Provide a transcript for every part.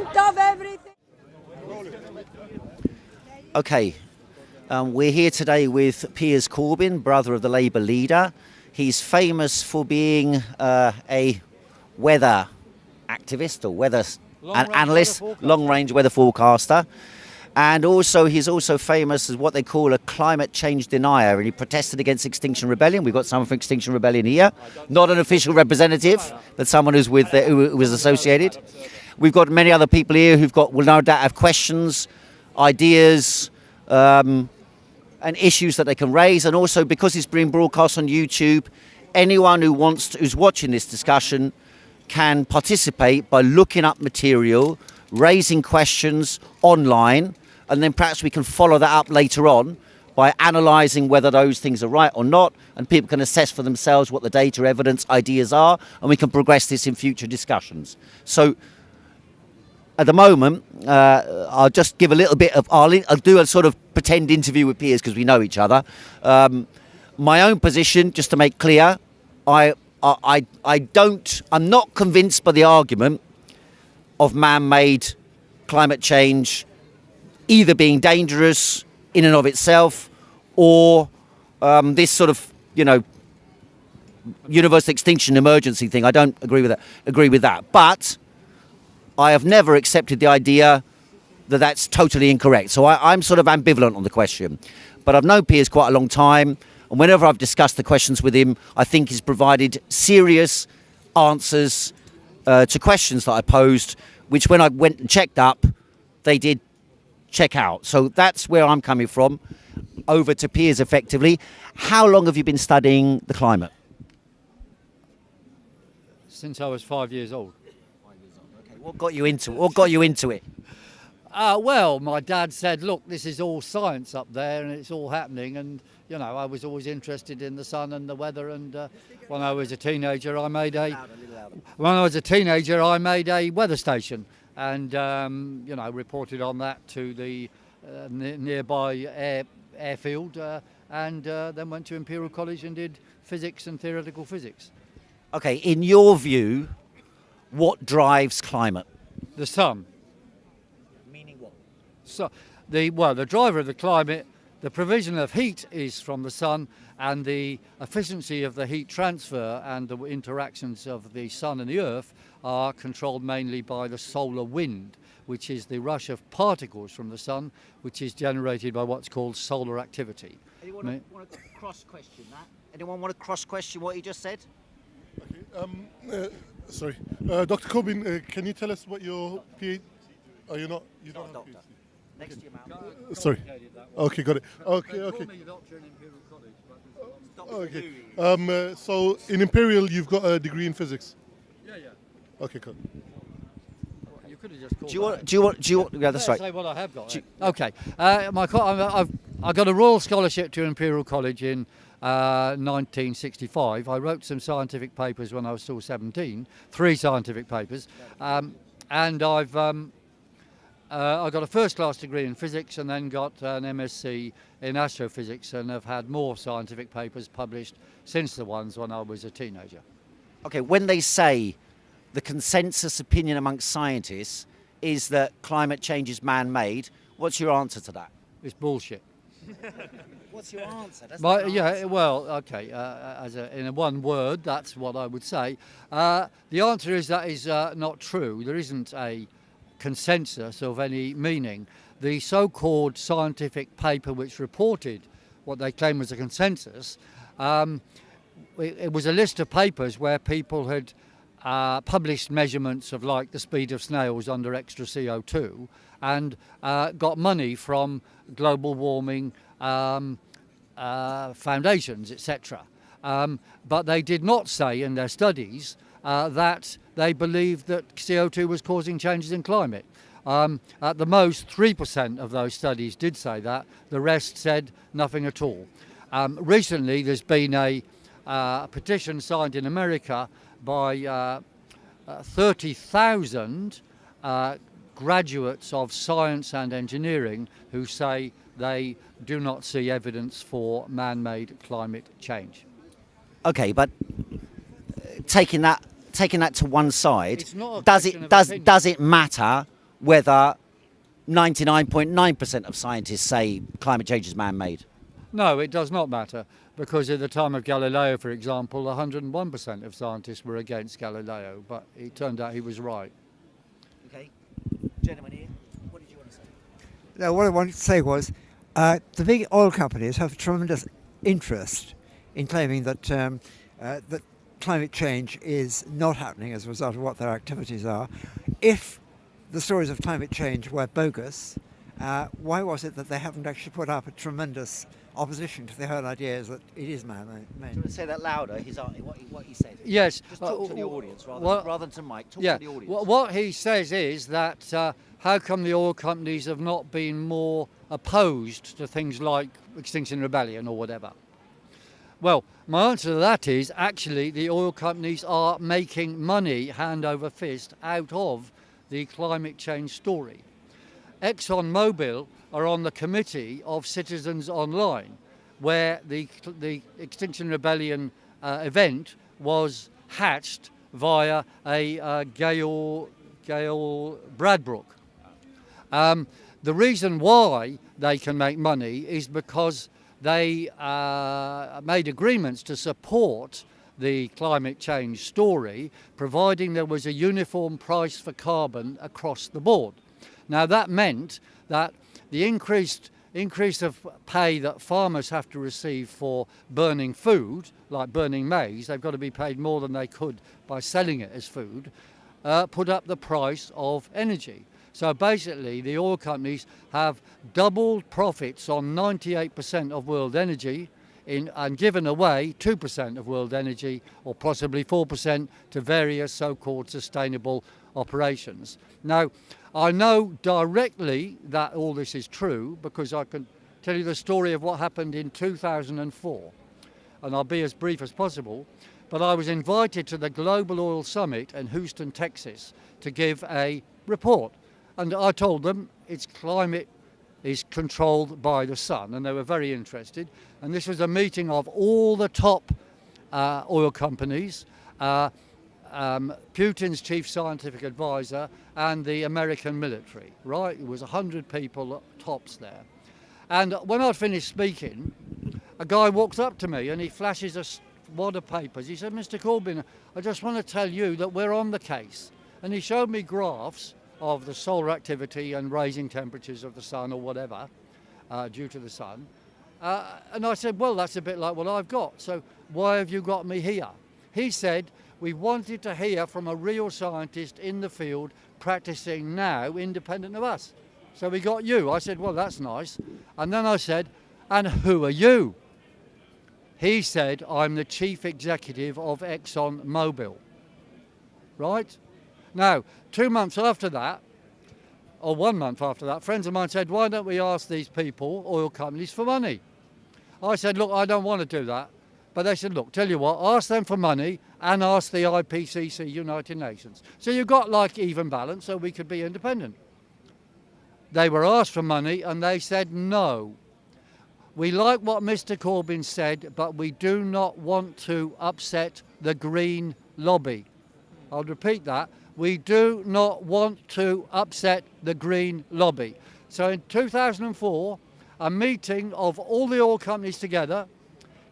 government of everything. Okay, we're here today with Piers Corbyn, brother of the Labour leader. He's famous for being a weather activist or weather analyst, long-range weather forecaster. And also, he's also famous as what they call a climate change denier, and he protested against Extinction Rebellion. We've got someone from Extinction Rebellion here, not an official representative, but someone who's with who was associated. We've got many other people here will no doubt have questions, ideas, and issues that they can raise. And also, because it's being broadcast on YouTube, anyone who's watching this discussion can participate by looking up material, raising questions online, and then perhaps we can follow that up later on by analysing whether those things are right or not, and people can assess for themselves what the data, evidence, ideas are, and we can progress this in future discussions. So at the moment, I'll just give a little bit of, I'll do a sort of pretend interview with Piers because we know each other. My own position, just to make clear, I'm not convinced by the argument of man-made climate change either being dangerous in and of itself or this sort of, universal extinction emergency thing. I don't agree with that. But I have never accepted the idea that that's totally incorrect. So I'm sort of ambivalent on the question. But I've known Piers quite a long time, and whenever I've discussed the questions with him, I think he's provided serious answers to questions that I posed, which when I went and checked up, they did check out. So that's where I'm coming from. Over to Piers, effectively. How long have you been studying the climate? Since I was 5 years old. 5 years old. Okay. What got you into it? Well, my dad said, look, this is all science up there and it's all happening. And, I was always interested in the sun and the weather. And when I was a teenager, I made a weather station and, reported on that to the nearby airfield and then went to Imperial College and did physics and theoretical physics. Okay, in your view, what drives climate? The sun. Meaning what? So, the driver of the climate, the provision of heat is from the sun, and the efficiency of the heat transfer and the interactions of the sun and the earth are controlled mainly by the solar wind, which is the rush of particles from the sun, which is generated by what's called solar activity. Anyone want to cross-question that? Anyone want to cross-question what he just said? Okay. Sorry. Dr. Corbyn, can you tell us what your PhD... Oh, you don't have a doctor. PhD? Next to your mouth. Sorry. Okay, got it. Okay. Okay. So in Imperial, you've got a degree in physics. Yeah. Okay, cool. You could have just called. Do you want? Yeah, that's right. Say what I have got. Okay. I got a Royal Scholarship to Imperial College in 1965. I wrote some scientific papers when I was still 17. 3 scientific papers, and I got a first-class degree in physics and then got an MSc in astrophysics and have had more scientific papers published since the ones when I was a teenager. Okay, when they say the consensus opinion amongst scientists is that climate change is man-made, what's your answer to that? It's bullshit. What's your answer? In one word, that's what I would say. The answer is that is not true. There isn't a consensus of any meaning. The so-called scientific paper which reported what they claim was a consensus, it was a list of papers where people had published measurements of like the speed of snails under extra CO2 and got money from global warming foundations, etc. But they did not say in their studies that they believed that CO2 was causing changes in climate. At the most, 3% of those studies did say that. The rest said nothing at all. Recently, there's been a petition signed in America by 30,000 graduates of science and engineering who say they do not see evidence for man-made climate change. Okay, but taking that to one side, It's not a does question of it opinion. does it matter whether 99.9% of scientists say climate change is man-made? No, it does not matter, because at the time of Galileo, for example, 101% of scientists were against Galileo, but it turned out he was right. Okay, gentlemen here, what did you want to say? No, what I wanted to say was the big oil companies have tremendous interest in claiming that that climate change is not happening as a result of what their activities are. If the stories of climate change were bogus, why was it that they haven't actually put up a tremendous opposition to the whole idea that it is man-made? Do you want to say that louder, what he said? Yes. Just talk to the audience rather than to Mike. Talk to the audience. What he says is that how come the oil companies have not been more opposed to things like Extinction Rebellion or whatever? Well, my answer to that is actually the oil companies are making money hand over fist out of the climate change story. ExxonMobil are on the committee of Citizens Online, where the Extinction Rebellion event was hatched via a Gail Bradbrook. The reason why they can make money is because they made agreements to support the climate change story, providing there was a uniform price for carbon across the board. Now that meant that the increase of pay that farmers have to receive for burning food, like burning maize, they've got to be paid more than they could by selling it as food, put up the price of energy. So basically the oil companies have doubled profits on 98% of world energy and given away 2% of world energy, or possibly 4%, to various so-called sustainable operations. Now, I know directly that all this is true because I can tell you the story of what happened in 2004, and I'll be as brief as possible. But I was invited to the Global Oil Summit in Houston, Texas, to give a report. And I told them its climate is controlled by the sun, and they were very interested. And this was a meeting of all the top oil companies, Putin's chief scientific advisor, and the American military, right? It was 100 people tops there. And when I'd finished speaking, a guy walks up to me and he flashes a wad of papers. He said, "Mr. Corbyn, I just want to tell you that we're on the case." And he showed me graphs of the solar activity and rising temperatures of the sun or whatever due to the sun. And I said, well, that's a bit like what I've got. So why have you got me here? He said, we wanted to hear from a real scientist in the field practicing now independent of us. So we got you. I said, well, that's nice. And then I said, and who are you? He said, I'm the chief executive of ExxonMobil. Right? Now, 2 months after that, or 1 month after that, friends of mine said, why don't we ask these people, oil companies, for money? I said, look, I don't want to do that. But they said, look, tell you what, ask them for money and ask the IPCC, United Nations. So you got like even balance, so we could be independent. They were asked for money and they said no. We like what Mr. Corbyn said, but we do not want to upset the Green lobby. I'll repeat that. We do not want to upset the Green lobby. So in 2004, a meeting of all the oil companies together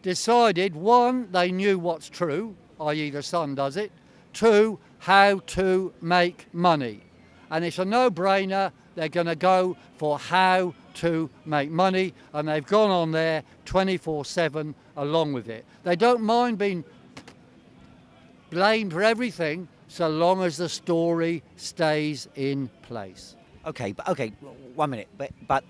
decided, one, they knew what's true, i.e. the sun does it. Two, how to make money. And it's a no-brainer. They're going to go for how to make money, and they've gone on there 24/7 along with it. They don't mind being blamed for everything, so long as the story stays in place. Okay, 1 minute. But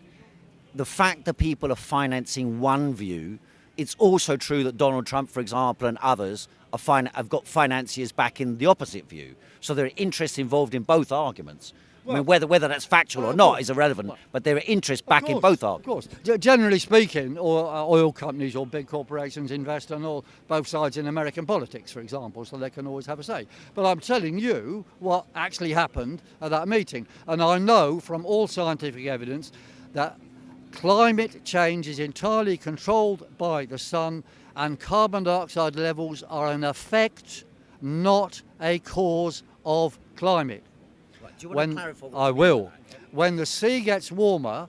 the fact that people are financing one view, it's also true that Donald Trump, for example, and others have got financiers back in the opposite view. So there are interests involved in both arguments. I mean, whether that's factual or not is irrelevant, but there are interests back in both arguments. Of course. Generally speaking, oil companies or big corporations invest on both sides in American politics, for example, so they can always have a say. But I'm telling you what actually happened at that meeting. And I know from all scientific evidence that climate change is entirely controlled by the sun, and carbon dioxide levels are an effect, not a cause of climate. you want to clarify what I you mean will. by that? When the sea gets warmer,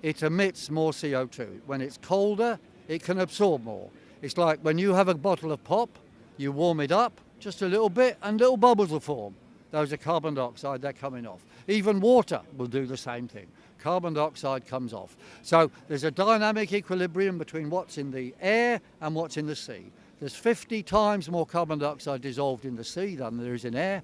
it emits more CO2. When it's colder, it can absorb more. It's like when you have a bottle of pop, you warm it up just a little bit and little bubbles will form. Those are carbon dioxide, they're coming off. Even water will do the same thing. Carbon dioxide comes off. So there's a dynamic equilibrium between what's in the air and what's in the sea. There's 50 times more carbon dioxide dissolved in the sea than there is in air.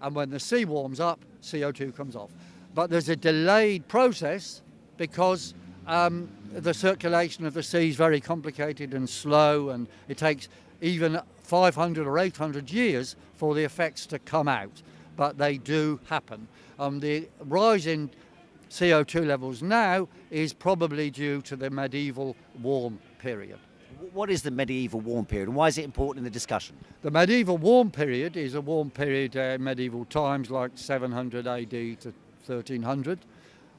And when the sea warms up, CO2 comes off. But there's a delayed process because the circulation of the sea is very complicated and slow, and it takes even 500 or 800 years for the effects to come out. But they do happen. The rise in CO2 levels now is probably due to the medieval warm period. What is the medieval warm period and why is it important in the discussion? The medieval warm period is a warm period in medieval times like 700 AD to 1300,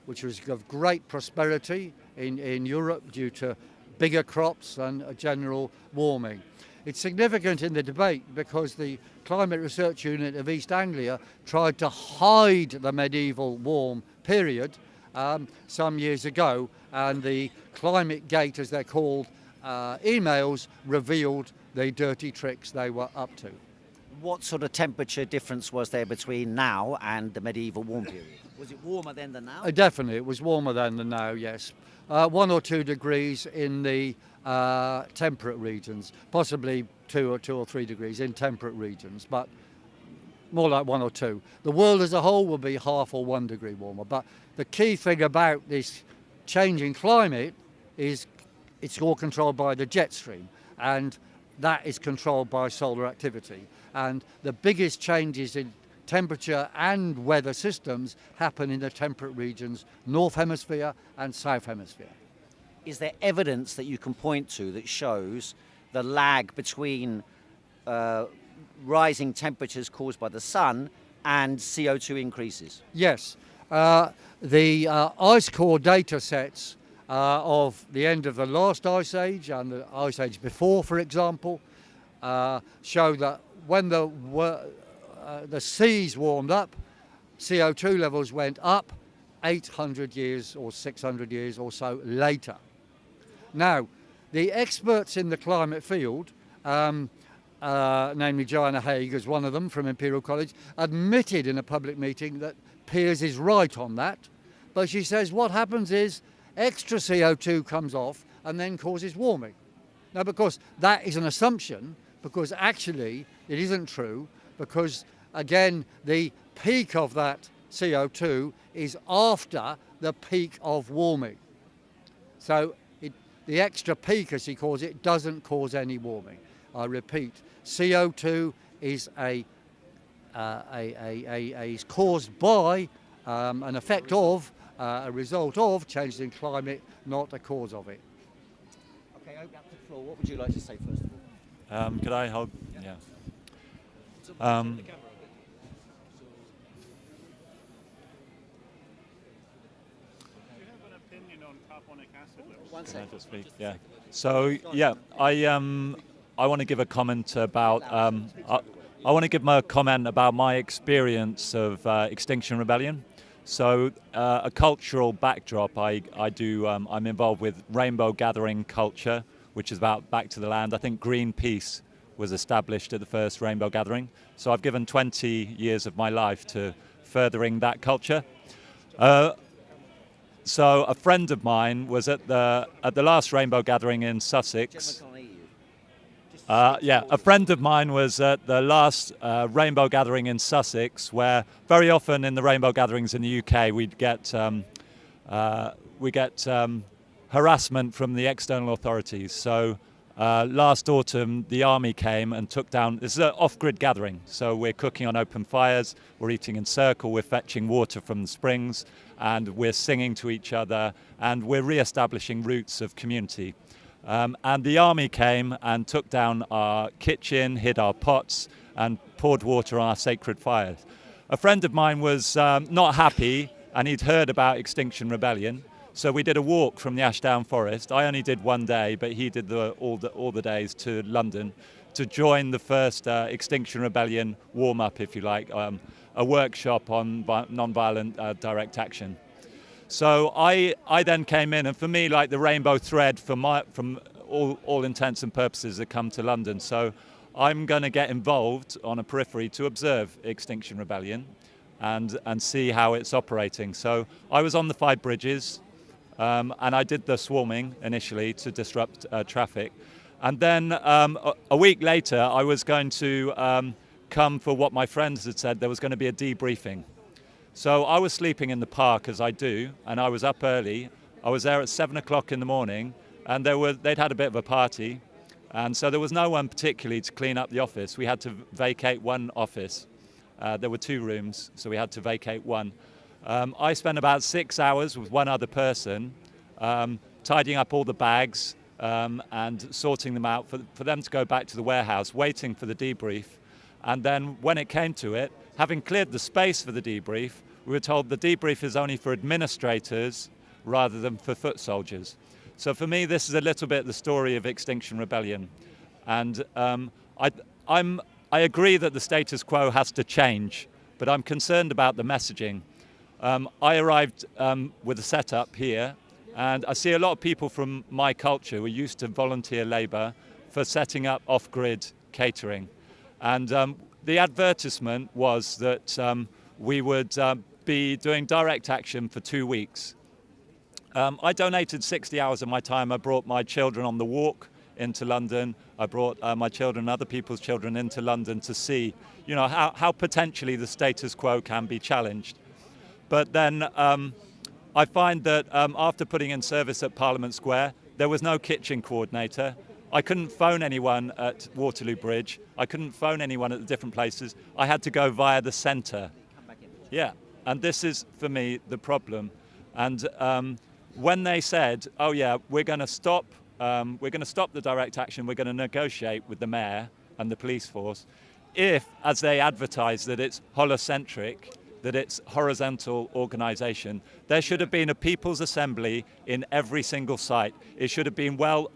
which was of great prosperity in Europe due to bigger crops and a general warming. It's significant in the debate because the Climate Research Unit of East Anglia tried to hide the medieval warm period some years ago, and the Climate Gate, as they're called, emails revealed the dirty tricks they were up to. What sort of temperature difference was there between now and the medieval warm period? Was it warmer then than now? Definitely, it was warmer then than now, yes. 1 or 2 degrees in the temperate regions, possibly 2 or 3 degrees in temperate regions, but more like 1 or 2. The world as a whole will be half or 1 degree warmer, but the key thing about this changing climate is it's all controlled by the jet stream, and that is controlled by solar activity. And the biggest changes in temperature and weather systems happen in the temperate regions, North Hemisphere and South Hemisphere. Is there evidence that you can point to that shows the lag between rising temperatures caused by the sun and CO2 increases? Yes. The ice core data sets of the end of the last ice age and the ice age before, for example, show that when the seas warmed up, CO2 levels went up 800 years or 600 years or so later. Now, the experts in the climate field, namely Joanna Haigh is one of them from Imperial College, admitted in a public meeting that Piers is right on that. But she says what happens is extra CO2 comes off and then causes warming. Now, because that is an assumption, because actually it isn't true, because again, the peak of that CO2 is after the peak of warming. So the extra peak, as he calls it, doesn't cause any warming. I repeat, CO2 is is caused by an effect of, a result of changes in climate, not a cause of it. Okay, open up the floor. What would you like to say first of all? Could I hold? Yeah. One Can I second. just speak? Yeah. So yeah, I want to give a comment about I want to give my comment about my experience of Extinction Rebellion. So a cultural backdrop. I'm involved with rainbow gathering culture, which is about back to the land. I think Greenpeace was established at the first rainbow gathering. So I've given 20 years of my life to furthering that culture. So a friend of mine was at the last rainbow gathering in Sussex. A friend of mine was at the last rainbow gathering in Sussex, where very often in the rainbow gatherings in the UK we get harassment from the external authorities. So last autumn the army came and took down. This is an off-grid gathering, so we're cooking on open fires, we're eating in circle, we're fetching water from the springs, and we're singing to each other, and we're re-establishing roots of community. And the army came and took down our kitchen, hid our pots, and poured water on our sacred fires. A friend of mine was not happy, and he'd heard about Extinction Rebellion, so we did a walk from the Ashdown Forest. I only did one day, but he did all the days to London to join the first Extinction Rebellion warm-up, if you like, a workshop on non-violent direct action. So I then came in, and for me, like the rainbow thread from all intents and purposes that come to London. So I'm going to get involved on a periphery to observe Extinction Rebellion and see how it's operating. So I was on the 5 bridges, and I did the swarming initially to disrupt traffic. And then a week later, I was going to come for what my friends had said. There was going to be a debriefing. So I was sleeping in the park, as I do, and I was up early. I was there at 7 o'clock in the morning, and they'd had a bit of a party. And so there was no one particularly to clean up the office. We had to vacate one office. There were 2 rooms, so we had to vacate one. I spent about 6 hours with one other person, tidying up all the bags and sorting them out for them to go back to the warehouse, waiting for the debrief. And then when it came to it, having cleared the space for the debrief, we were told the debrief is only for administrators rather than for foot soldiers. So for me, this is a little bit the story of Extinction Rebellion. And I agree that the status quo has to change, but I'm concerned about the messaging. I arrived with a setup here, and I see a lot of people from my culture who are used to volunteer labour for setting up off-grid catering. And the advertisement was that we would be doing direct action for 2 weeks. I donated 60 hours of my time. I brought my children on the walk into London. I brought my children and other people's children into London to see, you know, how potentially the status quo can be challenged. But then I find that after putting in service at Parliament Square, there was no kitchen coordinator. I couldn't phone anyone at Waterloo Bridge. I couldn't phone anyone at the different places. I had to go via the centre. Yeah, and this is, for me, the problem. And when they said, oh yeah, we're going to stop the direct action, we're going to negotiate with the mayor and the police force, if, as they advertise, that it's holocentric, that it's horizontal organisation, there should have been a People's Assembly in every single site. It should have been well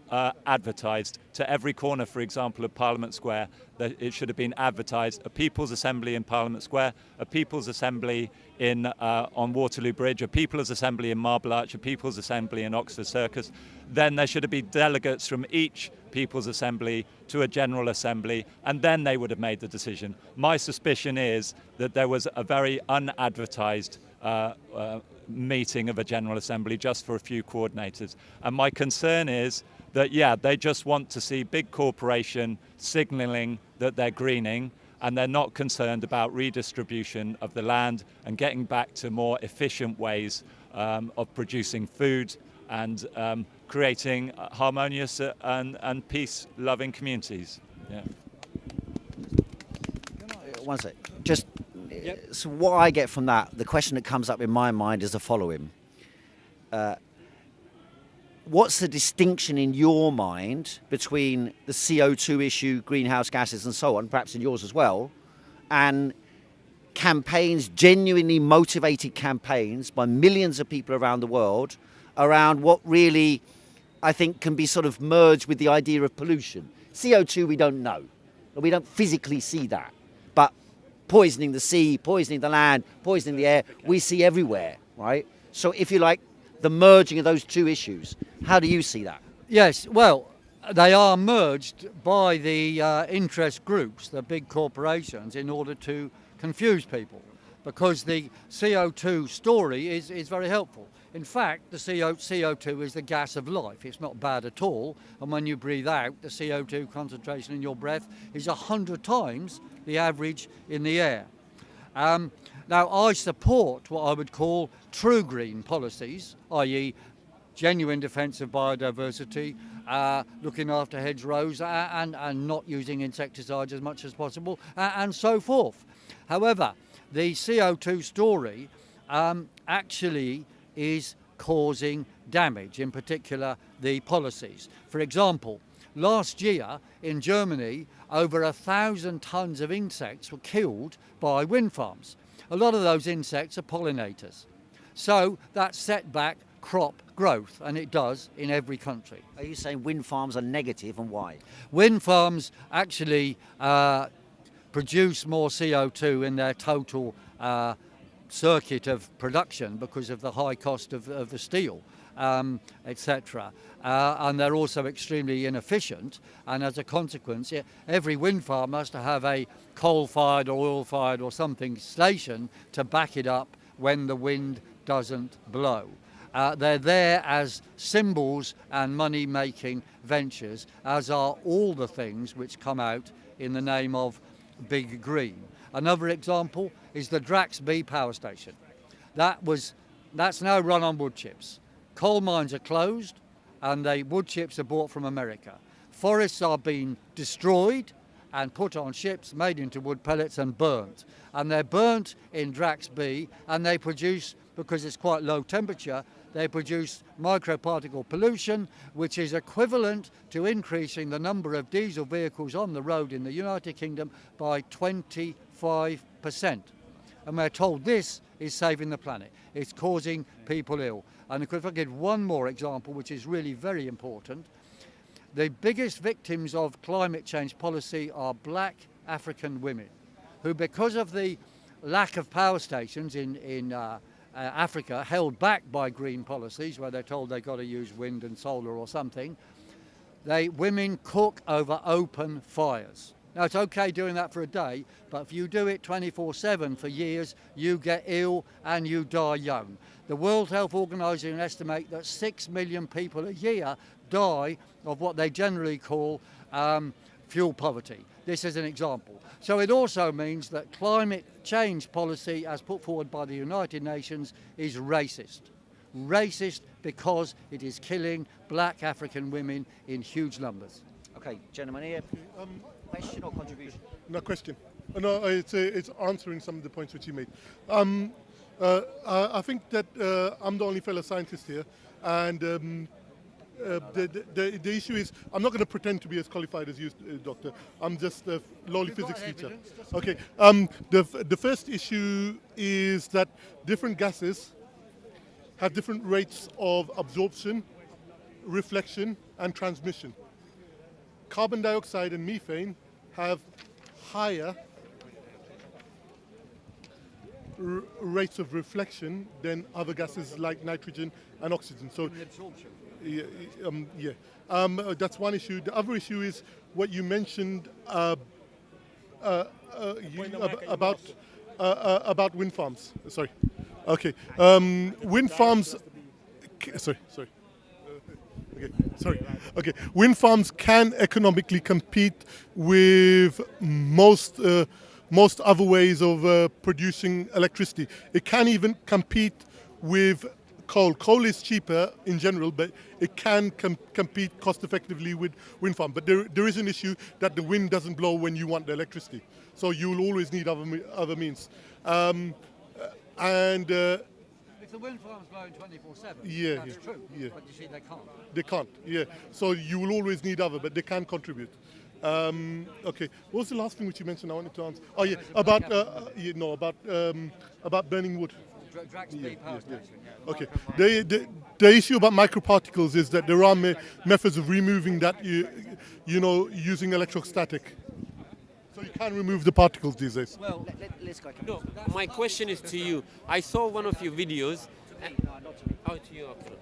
advertised to every corner, for example, of Parliament Square, that it should have been advertised a People's Assembly in Parliament Square, a People's Assembly on Waterloo Bridge, a People's Assembly in Marble Arch, a People's Assembly in Oxford Circus. Then there should have been delegates from each People's Assembly to a General Assembly, and then they would have made the decision. My suspicion is that there was a very unadvertised meeting of a General Assembly just for a few coordinators. And my concern is that, yeah, they just want to see big corporation signalling that they're greening, and they're not concerned about redistribution of the land and getting back to more efficient ways of producing food and creating harmonious and peace-loving communities. Yeah. One sec. Just so what I get from that, the question that comes up in my mind is the following. What's the distinction in your mind between the CO2 issue, greenhouse gases and so on, perhaps in yours as well, and campaigns, genuinely motivated campaigns by millions of people around the world around what really, I think, can be sort of merged with the idea of pollution? CO2 we don't know. We don't physically see that. But poisoning the sea, poisoning the land, poisoning the air, we see everywhere, right? So if you like, the merging of those two issues, how do you see that? Yes, well, they are merged by the interest groups, the big corporations, in order to confuse people, because the CO2 story is very helpful. In fact, the CO2 is the gas of life. It's not bad at all. And when you breathe out, the CO2 concentration in your breath is 100 times the average in the air. Now, I support what I would call true green policies, i.e. genuine defence of biodiversity, looking after hedgerows and not using insecticides as much as possible, and so forth. However, the CO2 story actually is causing damage, in particular the policies. For example, last year in Germany, over 1,000 tonnes of insects were killed by wind farms. A lot of those insects are pollinators. So that set back crop growth, and it does in every country. Are you saying wind farms are negative, and why? Wind farms actually produce more CO2 in their total circuit of production because of the high cost of the steel, etc. And they're also extremely inefficient, and as a consequence, every wind farm has to have a coal-fired or oil-fired or something station to back it up when the wind doesn't blow. They're there as symbols and money-making ventures, as are all the things which come out in the name of Big Green. Another example is the Draxby power station. That's now run on wood chips. Coal mines are closed and the wood chips are bought from America. Forests are being destroyed and put on ships, made into wood pellets and burnt. And they're burnt in Draxby, and they produce, because it's quite low temperature, they produce microparticle pollution, which is equivalent to increasing the number of diesel vehicles on the road in the United Kingdom by 25%. And we're told this is saving the planet. It's causing people ill. And if I give one more example, which is really very important, the biggest victims of climate change policy are black African women, who, because of the lack of power stations in Africa, held back by green policies where they're told they've got to use wind and solar or something, women cook over open fires. Now, it's okay doing that for a day, but if you do it 24/7 for years, you get ill and you die young. The World Health Organization estimate that 6 million people a year die of what they generally call fuel poverty. This is an example. So it also means that climate change policy, as put forward by the United Nations, is racist. Racist because it is killing black African women in huge numbers. Okay, gentlemen here. Question or contribution? No question. No, it's answering some of the points which you made. I think that I'm the only fellow scientist here, and the issue is, I'm not going to pretend to be as qualified as you, Doctor. I'm just a lowly physics teacher. Okay. The first issue is that different gases have different rates of absorption, reflection, and transmission. Carbon dioxide and methane have higher rates of reflection than other gases like nitrogen and oxygen. So, that's one issue. The other issue is what you mentioned about wind farms. Sorry. Okay. Wind farms. Sorry. Okay, sorry. Okay, wind farms can economically compete with most other ways of producing electricity. It can even compete with coal. Coal is cheaper in general, but it can compete cost effectively with wind farm. But there is an issue that the wind doesn't blow when you want the electricity. So you will always need other means. If the wind farm's blowing 24/7, yeah, that's true, yeah. but you see they can't. They can't, yeah. So you will always need other, but they can contribute. Okay, what was the last thing which you mentioned I wanted to answer? Oh yeah, about burning wood. Draxby power station. Yeah. Okay, the issue about microparticles is that there are methods of removing that, using electrostatic. So you can remove the particles these days. Well, let's go. No, my question is to you. I saw one of your videos. Oh, to you. Okay.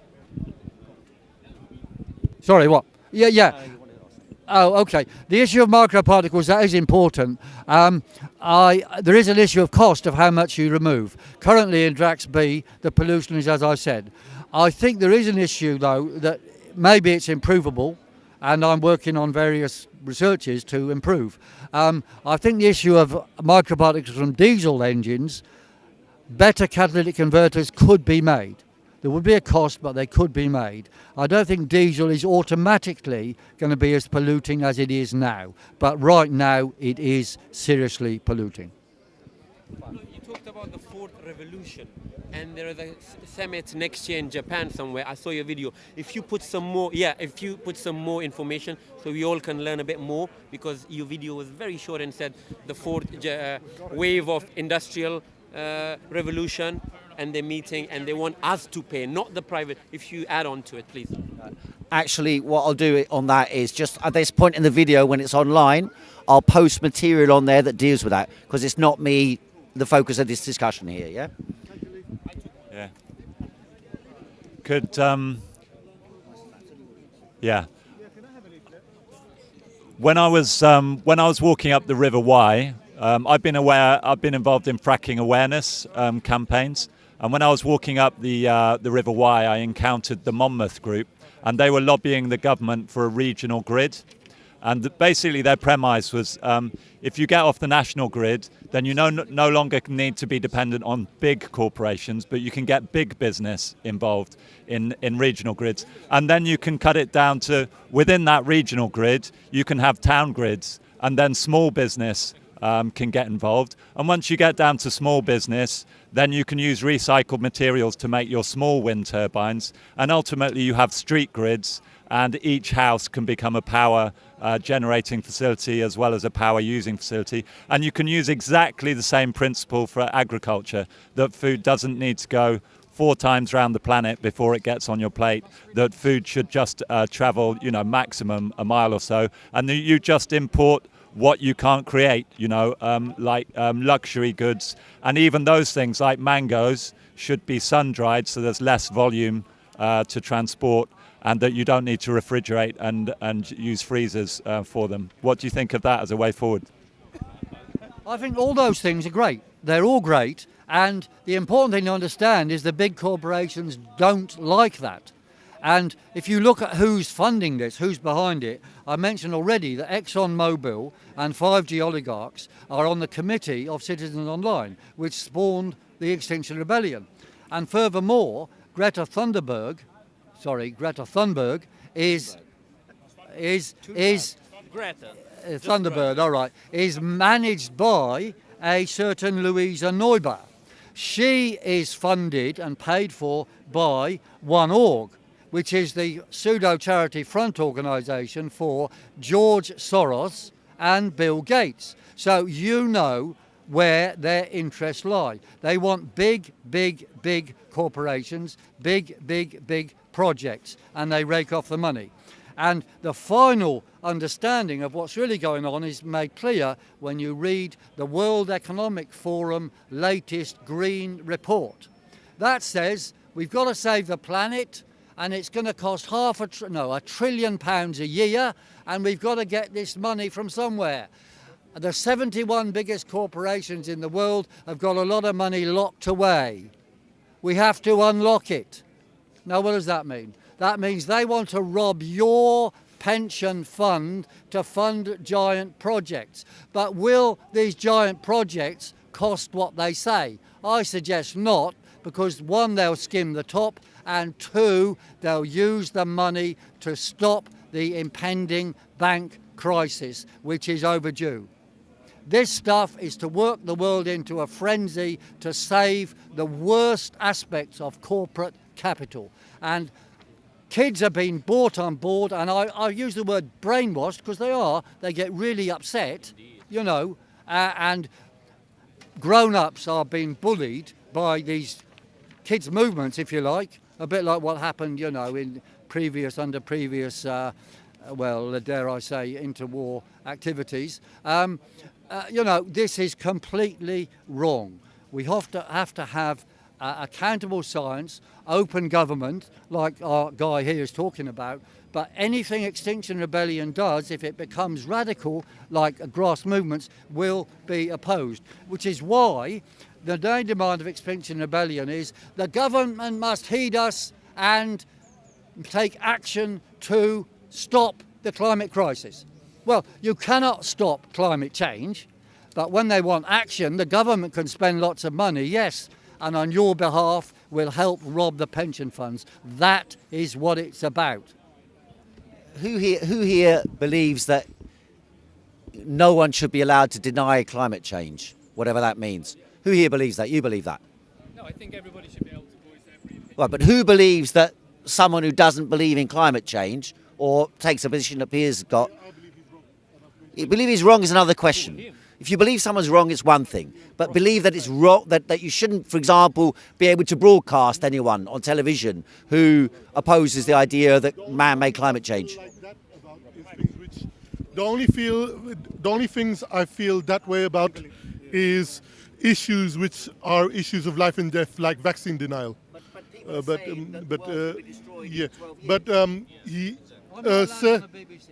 Sorry, what? Yeah. Oh, okay. The issue of microparticles, that is important. There is an issue of cost of how much you remove. Currently in Draxby, the pollution is, as I said. I think there is an issue, though, that maybe it's improvable, and I'm working on various researches to improve. I think the issue of microparticles from diesel engines, better catalytic converters could be made. There would be a cost, but they could be made. I don't think diesel is automatically going to be as polluting as it is now, but right now it is seriously polluting. You talked about the fourth revolution, and there is a summit next year in Japan somewhere. I saw your video. If you put some more information, so we all can learn a bit more, because your video was very short and said the fourth wave of industrial revolution. and they're meeting and they want us to pay, not the private. If you add on to it, please. Actually, what I'll do on that is just at this point in the video when it's online, I'll post material on there that deals with that, because it's not me, the focus of this discussion here, yeah? Yeah. Could, yeah. When I was walking up the River Wye, I've been involved in fracking awareness campaigns, and when I was walking up the River Wye, I encountered the Monmouth Group, and they were lobbying the government for a regional grid. And basically their premise was, if you get off the national grid, then you no longer need to be dependent on big corporations, but you can get big business involved in regional grids. And then you can cut it down to, within that regional grid, you can have town grids, and then small business can get involved. And once you get down to small business, then you can use recycled materials to make your small wind turbines. And ultimately you have street grids, and each house can become a power generating facility as well as a power using facility. And you can use exactly the same principle for agriculture, that food doesn't need to go 4 times around the planet before it gets on your plate, that food should just travel, maximum a mile or so, and you just import what you can't create, like luxury goods. And even those things like mangoes should be sun-dried, so there's less volume to transport, and that you don't need to refrigerate and use freezers for them. What do you think of that as a way forward? I think all those things are great. They're all great. And the important thing to understand is the big corporations don't like that. And if you look at who's funding this, who's behind it, I mentioned already that ExxonMobil and 5G oligarchs are on the committee of Citizens Online, which spawned the Extinction Rebellion. And furthermore, Greta Thunberg is Greta. Thunderbird, all right, is managed by a certain Louisa Neubauer. She is funded and paid for by OneOrg, which is the pseudo-charity front organisation for George Soros and Bill Gates. So you know where their interests lie. They want big, big, big corporations, big, big, big projects, and they rake off the money. And the final understanding of what's really going on is made clear when you read the World Economic Forum latest green report. That says we've got to save the planet, and it's going to cost £1 trillion a year, and we've got to get this money from somewhere. The 71 biggest corporations in the world have got a lot of money locked away. We have to unlock it. Now, what does that mean? That means they want to rob your pension fund to fund giant projects. But will these giant projects cost what they say? I suggest not, because 1, they'll skim the top, and 2, they'll use the money to stop the impending bank crisis, which is overdue. This stuff is to work the world into a frenzy to save the worst aspects of corporate capital. And kids are being brought on board, and I use the word brainwashed because they get really upset, and grown-ups are being bullied by these kids' movements, if you like, a bit like what happened, in previous, dare I say, interwar activities. This is completely wrong. We have to have accountable science, open government, like our guy here is talking about, but anything Extinction Rebellion does, if it becomes radical, like grass movements, will be opposed, which is why the main demand of Extinction Rebellion is the government must heed us and take action to stop the climate crisis. Well, you cannot stop climate change, but when they want action, the government can spend lots of money, yes, and on your behalf will help rob the pension funds. That is what it's about. Who here believes that no one should be allowed to deny climate change, whatever that means? Who here believes that? You believe that? No, I think everybody should be able to voice their free opinion. Right, but who believes that someone who doesn't believe in climate change or takes a position that Piers got... You believe he's wrong is another question. if you believe someone's wrong, it's one thing. But believe that it's wrong, that you shouldn't, for example, be able to broadcast anyone on television who opposes the idea that man-made climate change. Like that about is things which the only things I feel that way about is issues which are issues of life and death, like vaccine denial. Yeah, but he, sir,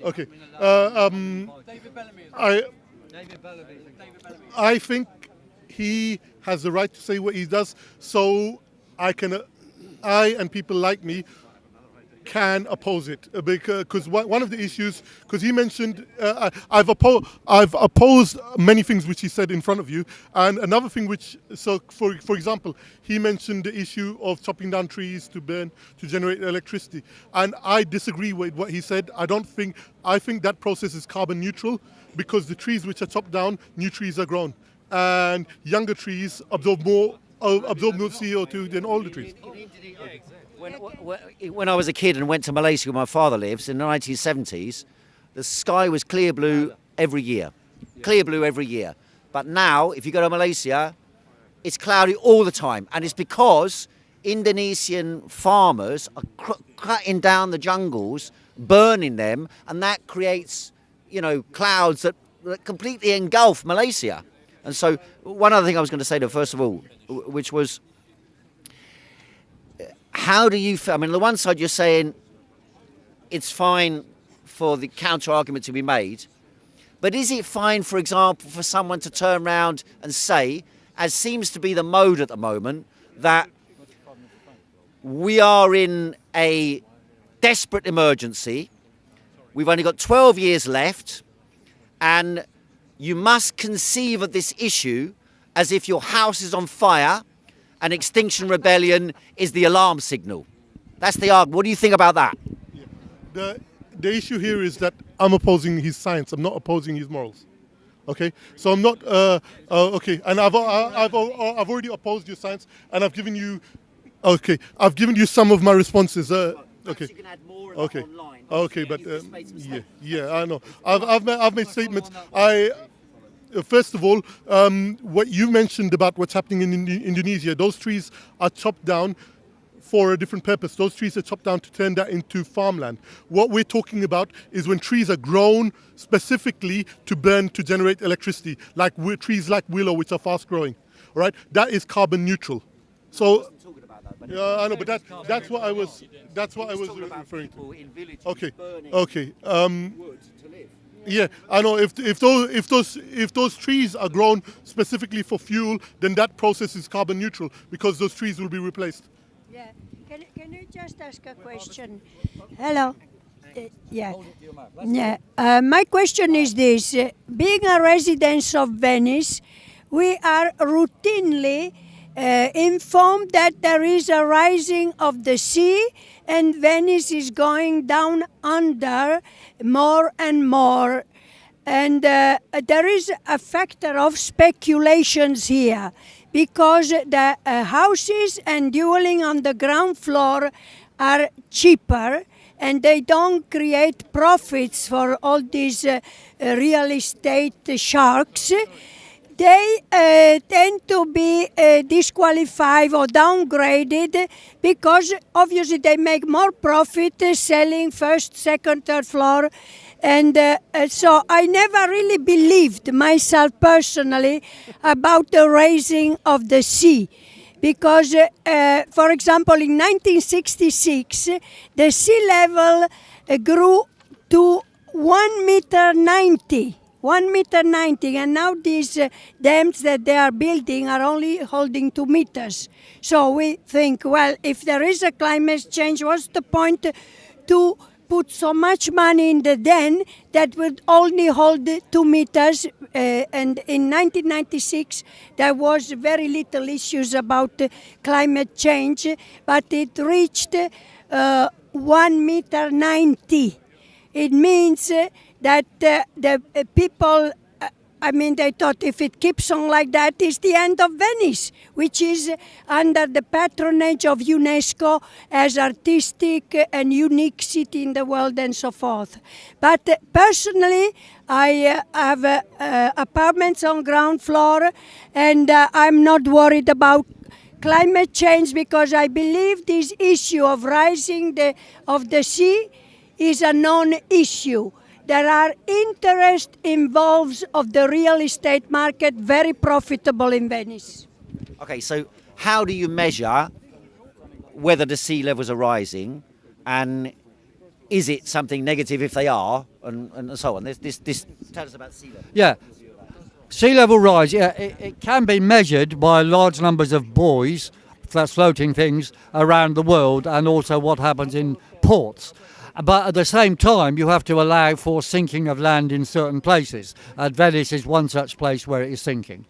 okay, I think he has the right to say what he does, so I and people like me can oppose it, because one of the issues, because he mentioned, I've opposed many things which he said in front of you, and another thing which, so for example, he mentioned the issue of chopping down trees to burn to generate electricity, and I disagree with what he said. I think that process is carbon neutral, because the trees which are chopped down, new trees are grown, and younger trees absorb more CO2 than older trees. When I was a kid and went to Malaysia where my father lives in the 1970s, the sky was clear blue every year. Clear blue every year. But now, if you go to Malaysia, it's cloudy all the time. And it's because Indonesian farmers are cutting down the jungles, burning them, and that creates, clouds that completely engulf Malaysia. And so one other thing I was going to say, first of all, which was, how do you feel? I mean, on the one side, you're saying it's fine for the counter argument to be made, but is it fine, for example, for someone to turn around and say, as seems to be the mode at the moment, that we are in a desperate emergency, we've only got 12 years left, and you must conceive of this issue as if your house is on fire and Extinction Rebellion is the alarm signal? That's the argument. What do you think about that? The issue here is that I'm opposing his science. I'm not opposing his morals. Okay, so I'm not. Okay, and I've already opposed your science, and I've given you. Okay, I've given you some of my responses. Okay. You can add more Okay. online. Okay, but yeah, I know. I've made statements. First of all, what you mentioned about what's happening in Indonesia, those trees are chopped down for a different purpose. Those trees are chopped down to turn that into farmland. What we're talking about is when trees are grown specifically to burn to generate electricity, like trees like willow, which are fast growing. All right, that is carbon neutral. So, yeah, I know, but that's what I was referring to. Okay, okay. Yeah, I know. If those trees are grown specifically for fuel, then that process is carbon neutral because those trees will be replaced. Yeah. Can you just ask a question? Hello. Yeah. My question is this: being a resident of Venice, we are routinely informed that there is a rising of the sea, and Venice is going down under more and more. And there is a factor of speculations here, because the houses and dwelling on the ground floor are cheaper, and they don't create profits for all these real estate sharks. They tend to be disqualified or downgraded because obviously they make more profit selling first, second, third floor. And so I never really believed myself personally about the raising of the sea. Because, for example, in 1966, the sea level grew to 1.90 meters. 1.90 meters, and now these dams that they are building are only holding 2 meters. So we think, well, if there is a climate change, what's the point to put so much money in the dam that would only hold 2 meters? And in 1996, there was very little issues about climate change, but it reached 1.90 meters. It means that the people I mean, they thought if it keeps on like that, it's the end of Venice, which is under the patronage of UNESCO as artistic and unique city in the world and so forth. But personally, I have apartments on ground floor, and I'm not worried about climate change because I believe this issue of rising of the sea is a non-issue. There are interest involved of the real estate market, very profitable in Venice. Okay, so how do you measure whether the sea levels are rising, and is it something negative if they are, and so on? Tell us about sea level. Yeah. Sea level rise, yeah, it can be measured by large numbers of buoys, that's floating things, around the world, and also what happens in ports. But at the same time, you have to allow for sinking of land in certain places. Venice is one such place where it is sinking.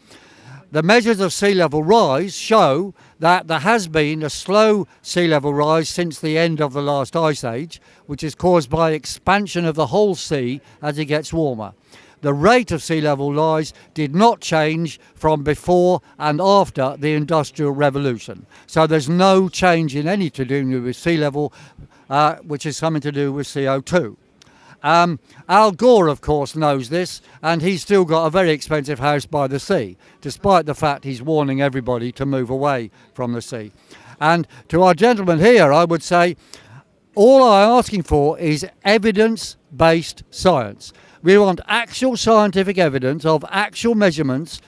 The measures of sea level rise show that there has been a slow sea level rise since the end of the last ice age, which is caused by expansion of the whole sea as it gets warmer. The rate of sea level rise did not change from before and after the Industrial Revolution. So there's no change in any to do with sea level, which is something to do with CO2. Al Gore, of course, knows this, and he's still got a very expensive house by the sea, despite the fact he's warning everybody to move away from the sea. And to our gentleman here, I would say, all I'm asking for is evidence-based science. We want actual scientific evidence of actual measurements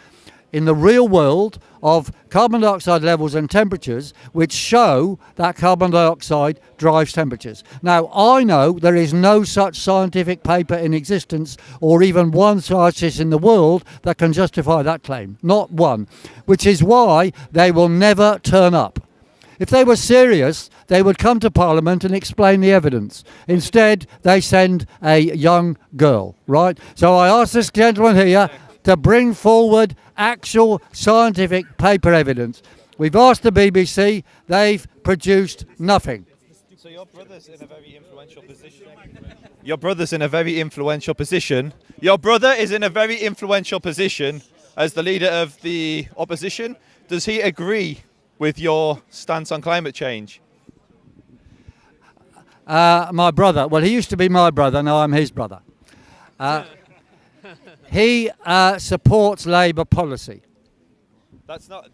in the real world of carbon dioxide levels and temperatures which show that carbon dioxide drives temperatures. Now, I know there is no such scientific paper in existence or even one scientist in the world that can justify that claim. Not one. Which is why they will never turn up. If they were serious, they would come to Parliament and explain the evidence. Instead, they send a young girl, right? So I ask this gentleman here to bring forward actual scientific paper evidence. We've asked the BBC, they've produced nothing. So your brother's in a very influential position. Your brother's in a very influential position. Your brother is in a very influential position as the leader of the opposition. Does he agree with your stance on climate change? My brother, well, he used to be my brother, now I'm his brother. He supports Labour policy. That's not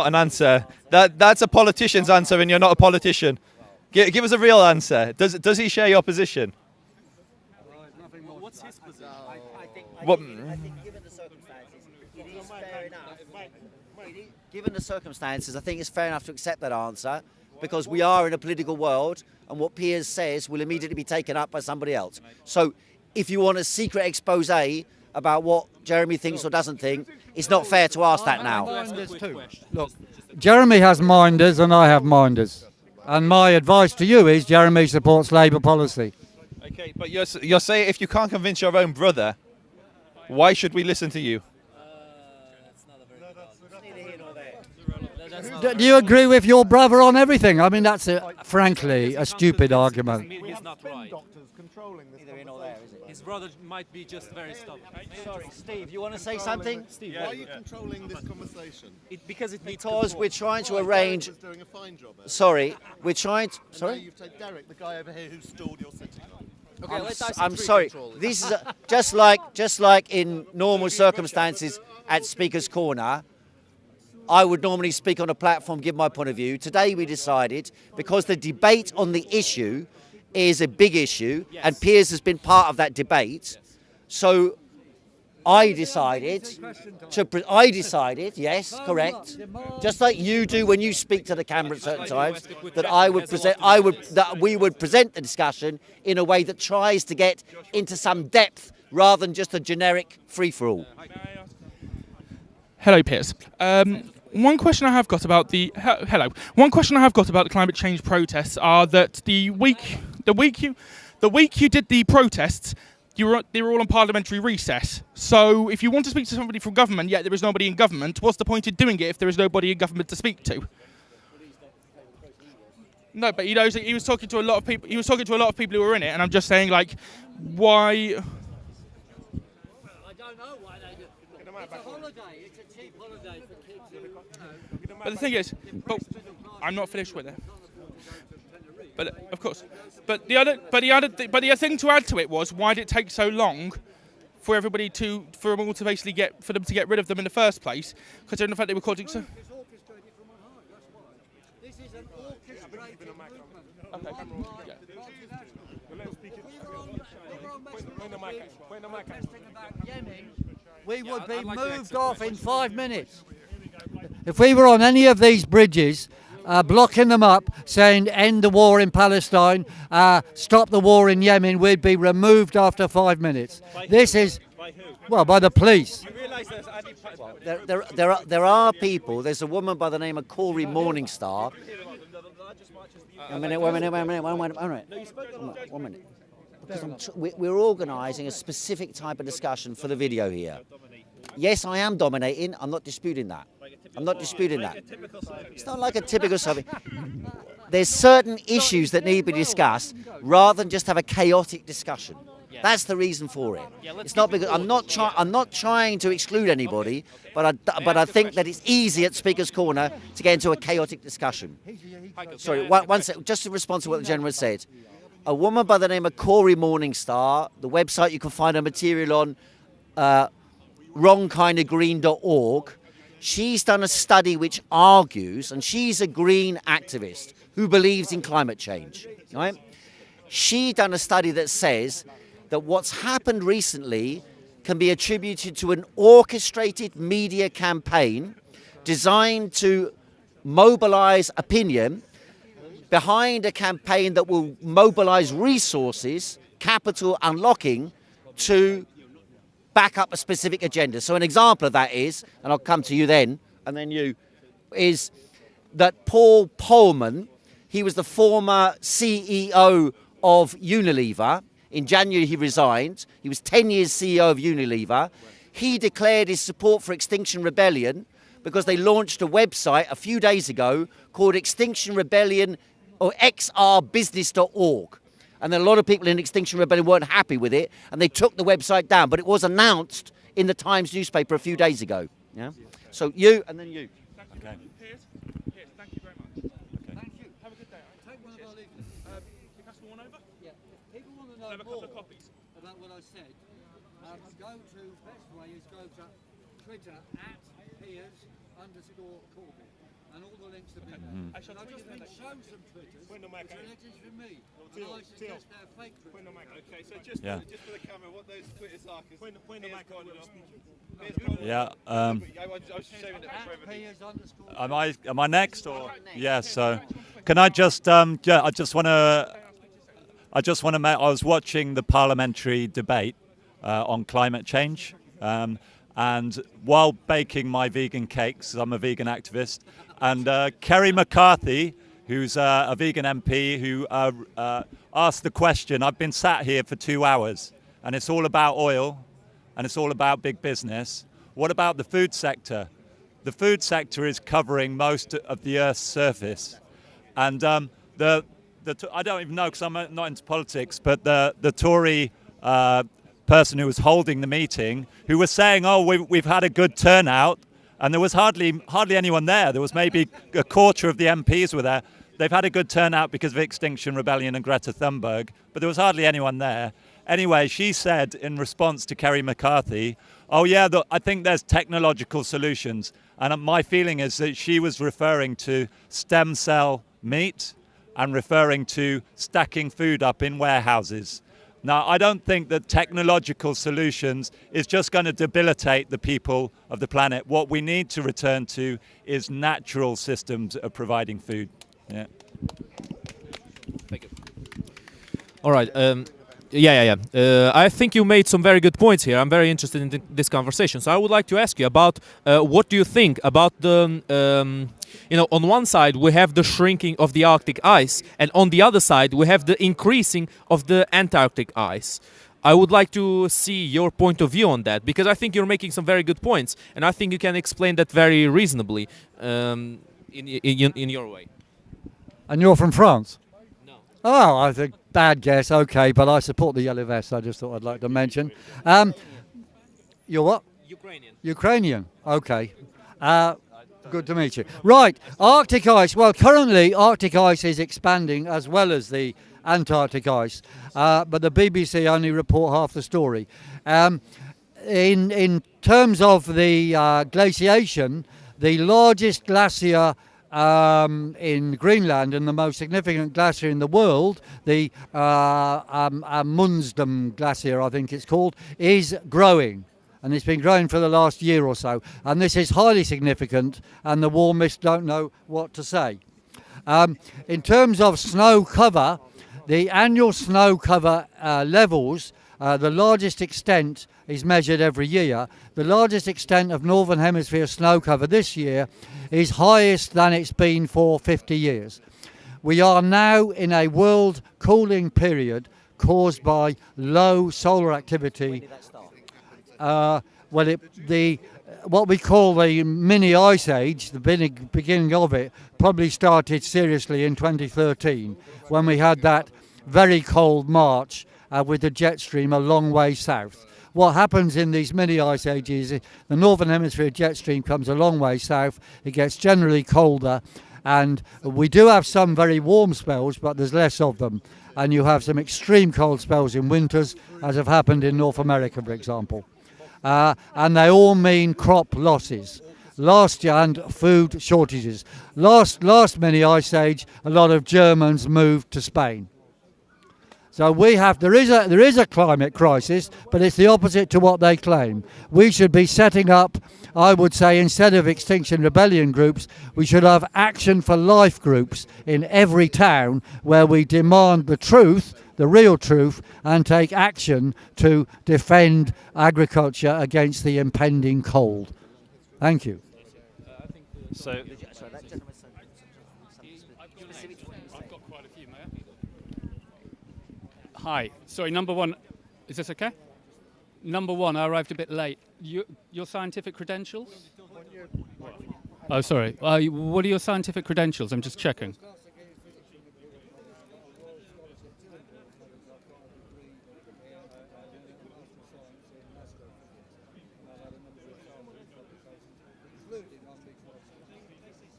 an answer. That's a politician's answer, and you're not a politician. Give us a real answer. Does he share your position? What's his position? I think given the circumstances, it is fair enough. Given the circumstances, I think it's fair enough to accept that answer, because we are in a political world, and what Piers says will immediately be taken up by somebody else. So if you want a secret expose about what Jeremy thinks or doesn't think, it's not fair to ask that now. Look, Jeremy has minders and I have minders. And my advice to you is Jeremy supports Labour policy. Okay, but you're saying if you can't convince your own brother, why should we listen to you? Do you agree with your brother on everything? I mean, that's frankly a stupid argument. He's not right. His brother might be just very stubborn. Sorry, Steve, you want to say something? Steve, why are you controlling this conversation? Because we're trying to arrange. Derek's doing a fine job. Sorry, we're trying to. Sorry. You've taken Derek, the guy over here who stalled your sitting on. Okay, I'm sorry. This is just like in normal circumstances at Speaker's Corner. I would normally speak on a platform, give my point of view. Today we decided, because the debate on the issue is a big issue, and Piers has been part of that debate, so I decided, yes, correct, just like you do when you speak to the camera at certain times, that we would present the discussion in a way that tries to get into some depth rather than just a generic free-for-all. Hello, Piers. One question I have got about the climate change protests are that the week you did the protests, they were all on parliamentary recess. So if you want to speak to somebody from government, yet there is nobody in government, what's the point in doing it if there is nobody in government to speak to? No, but he was talking to a lot of people. He was talking to a lot of people who were in it, and I'm just saying, like, why? I don't know why they do. But the thing is, but I'm not finished with it. But of course, but the thing to add to it was, why did it take so long for everybody for them all to basically get rid of them in the first place? Considering the fact they were causing so. This is an orchestrated movement. Okay. We would be moved off in 5 minutes. If we were on any of these bridges, blocking them up, saying end the war in Palestine, stop the war in Yemen, we'd be removed after 5 minutes. This is, well, by the police. There are people. There's a woman by the name of Corey Morningstar. One minute. Because we're organising a specific type of discussion for the video here. Yes, I am dominating. I'm not disputing that. It's not like a typical something. There's certain issues that need to be discussed rather than just have a chaotic discussion. That's the reason for it. It's not because I'm not trying to exclude anybody, but I think that it's easy at Speaker's Corner to get into a chaotic discussion. Sorry, one second, just to respond to what the gentleman said. A woman by the name of Corey Morningstar, the website you can find her material on, wrongkindofgreen.org. She's done a study which argues, and she's a green activist who believes in climate change, right? She done a study that says that what's happened recently can be attributed to an orchestrated media campaign designed to mobilize opinion behind a campaign that will mobilize resources, capital unlocking, to back up a specific agenda. So an example of that is, and I'll come to you then, and then you, is that Paul Polman, he was the former CEO of Unilever. In January he resigned. He was 10 years CEO of Unilever. He declared his support for Extinction Rebellion because they launched a website a few days ago called Extinction Rebellion or xrbusiness.org. And then a lot of people in Extinction Rebellion weren't happy with it, and they took the website down. But it was announced in the Times newspaper a few days ago. Yeah. So you, and then you. Okay. Piers, thank you very much. Okay. Thank you. Have a good day. Take one of our leaflets. You pass one over? Yeah. If people want to know more about what I said, go to, best way is go to Twitter @Piers_Corbyn. And all the links have been there. I've just been shown some Twitters, which are letters from me. And I suggest they're fake Twitters. Okay, so just for the camera, what those Twitters are, because point the mic on when you're speaking. Yeah. I was showing it for everybody. Am I next or? Yeah. So, can I just I just want to make. I was watching the parliamentary debate on climate change, and while baking my vegan cakes, I'm a vegan activist, and Kerry McCarthy, who's a vegan MP, who asked the question. I've been sat here for 2 hours, and it's all about oil, and it's all about big business. What about the food sector? The food sector is covering most of the Earth's surface, and I don't even know because I'm not into politics, but the Tory person who was holding the meeting, who was saying, "Oh, we've had a good turnout," and there was hardly anyone there. There was maybe a quarter of the MPs were there. They've had a good turnout because of Extinction Rebellion and Greta Thunberg, but there was hardly anyone there. Anyway, she said in response to Kerry McCarthy, "Oh yeah, I think there's technological solutions," and my feeling is that she was referring to stem cell meat and referring to stacking food up in warehouses. Now, I don't think that technological solutions is just going to debilitate the people of the planet. What we need to return to is natural systems of providing food. Yeah. Thank you. All right. I think you made some very good points here. I'm very interested in this conversation. So I would like to ask you about what do you think about the, on one side we have the shrinking of the Arctic ice, and on the other side we have the increasing of the Antarctic ice. I would like to see your point of view on that, because I think you're making some very good points, and I think you can explain that very reasonably in your way. And you're from France? No. Oh, I think bad guess. Okay, but I support the Yellow Vest. I just thought I'd like to mention. You're what? Ukrainian. Ukrainian. Okay. Good to meet you. Right, Arctic ice. Well, currently Arctic ice is expanding as well as the Antarctic ice, but the BBC only report half the story. In terms of the glaciation, the largest glacier in Greenland and the most significant glacier in the world, the Amundsen Glacier, I think it's called, is growing. And it's been growing for the last year or so. And this is highly significant, and the warmists don't know what to say. In terms of snow cover, the annual snow cover levels, the largest extent is measured every year. The largest extent of Northern Hemisphere snow cover this year is highest than it's been for 50 years. We are now in a world cooling period caused by low solar activity. What we call the mini ice age, the beginning of it, probably started seriously in 2013 when we had that very cold March with the jet stream a long way south. What happens in these mini ice ages is the Northern Hemisphere jet stream comes a long way south, it gets generally colder, and we do have some very warm spells, but there's less of them. And you have some extreme cold spells in winters, as have happened in North America, for example. And they all mean crop losses. Last year, and food shortages. Last mini ice age, a lot of Germans moved to Spain. So there is a climate crisis, but it's the opposite to what they claim. We should be setting up, I would say, instead of Extinction Rebellion groups, we should have Action for Life groups in every town where we demand the truth, the real truth, and take action to defend agriculture against the impending cold. Thank you. So, hi. Sorry, number one. Is this okay? Number one, I arrived a bit late. Your scientific credentials? Oh, sorry. What are your scientific credentials? I'm just checking.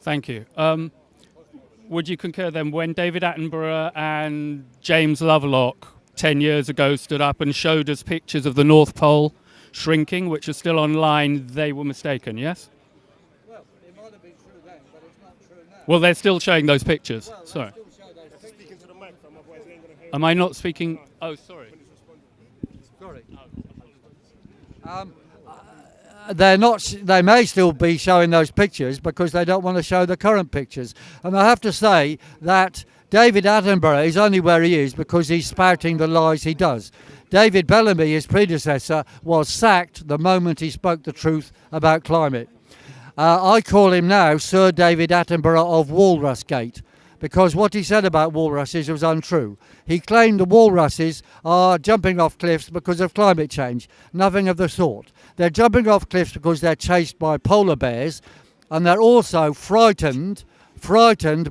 Thank you. Would you concur then, when David Attenborough and James Lovelock 10 years ago stood up and showed us pictures of the North Pole shrinking, which are still online, they were mistaken, yes? Well, it might have been true then, but it's not true now. Well, they're still showing those pictures. Well, sorry. Am I not speaking? Oh, sorry. Sorry. They're not. They may still be showing those pictures because they don't want to show the current pictures. And I have to say that David Attenborough is only where he is because he's spouting the lies he does. David Bellamy, his predecessor, was sacked the moment he spoke the truth about climate. I call him now Sir David Attenborough of Walrusgate, because what he said about walruses was untrue. He claimed the walruses are jumping off cliffs because of climate change. Nothing of the sort. They're jumping off cliffs because they're chased by polar bears, and they're also frightened